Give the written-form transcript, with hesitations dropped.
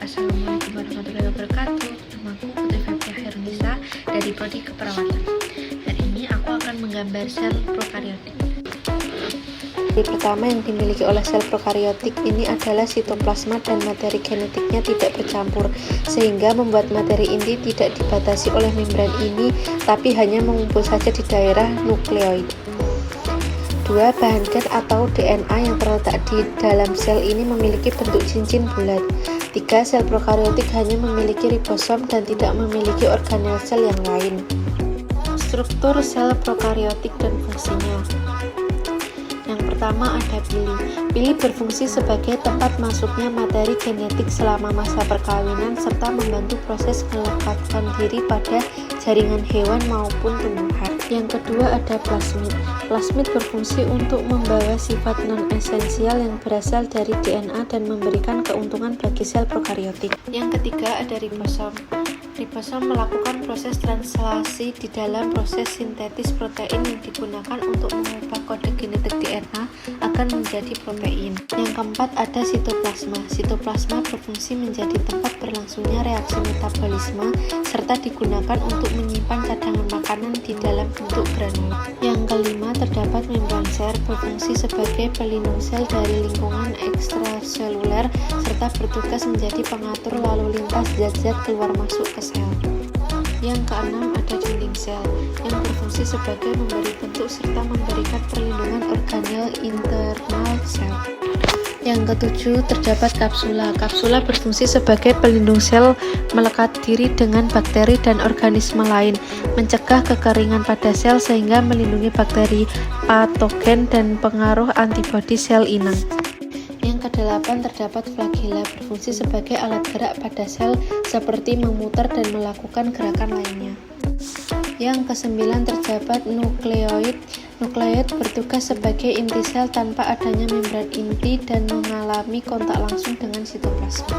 Assalamualaikum warahmatullahi wabarakatuh. Namaku Putri Febria Herunisa dari Prodi Keperawatan. Hari ini aku akan menggambar sel prokariotik. Ciri pertama yang dimiliki oleh sel prokariotik ini adalah sitoplasma dan materi genetiknya tidak bercampur, sehingga membuat materi inti tidak dibatasi oleh membran ini, tapi hanya mengumpul saja di daerah nukleoid. 2. Bahan gen atau DNA yang terletak di dalam sel ini memiliki bentuk cincin bulat. 3. Sel prokariotik hanya memiliki ribosom dan tidak memiliki organel sel yang lain. Struktur sel prokariotik dan fungsinya. Yang pertama ada pili. Pili berfungsi sebagai tempat masuknya materi genetik selama masa perkawinan serta membantu proses melekatkan diri pada jaringan hewan maupun tumbuhan. Yang kedua ada plasmid. Plasmid berfungsi untuk membawa sifat non-esensial yang berasal dari DNA dan memberikan keuntungan bagi sel prokariotik. Yang ketiga ada ribosom. Ribosom melakukan proses translasi di dalam proses sintetis protein yang digunakan untuk mengubah kode genetik DNA akan menjadi protein. Yang keempat ada sitoplasma. Sitoplasma berfungsi menjadi tempat berlangsungnya reaksi metabolisme serta digunakan untuk menyimpan cadangan makanan di dalam bentuk granul. Yang kelima terdapat membran sel berfungsi sebagai pelindung sel dari lingkungan ekstraseluler serta bertugas menjadi pengatur lalu lintas zat-zat keluar masuk ke sel. Yang keenam ada dinding sel yang berfungsi sebagai memberi bentuk serta memberikan perlindungan organel internal sel. Yang ketujuh terdapat kapsula. Kapsula berfungsi sebagai pelindung sel melekat diri dengan bakteri dan organisme lain, mencegah kekeringan pada sel sehingga melindungi bakteri patogen dan pengaruh antibodi sel inang. Yang kedelapan terdapat flagella berfungsi sebagai alat gerak pada sel seperti memutar dan melakukan gerakan lainnya. Yang kesembilan terdapat nukleoid. Nukleoid bertugas sebagai inti sel tanpa adanya membran inti dan mengalami kontak langsung dengan sitoplasma.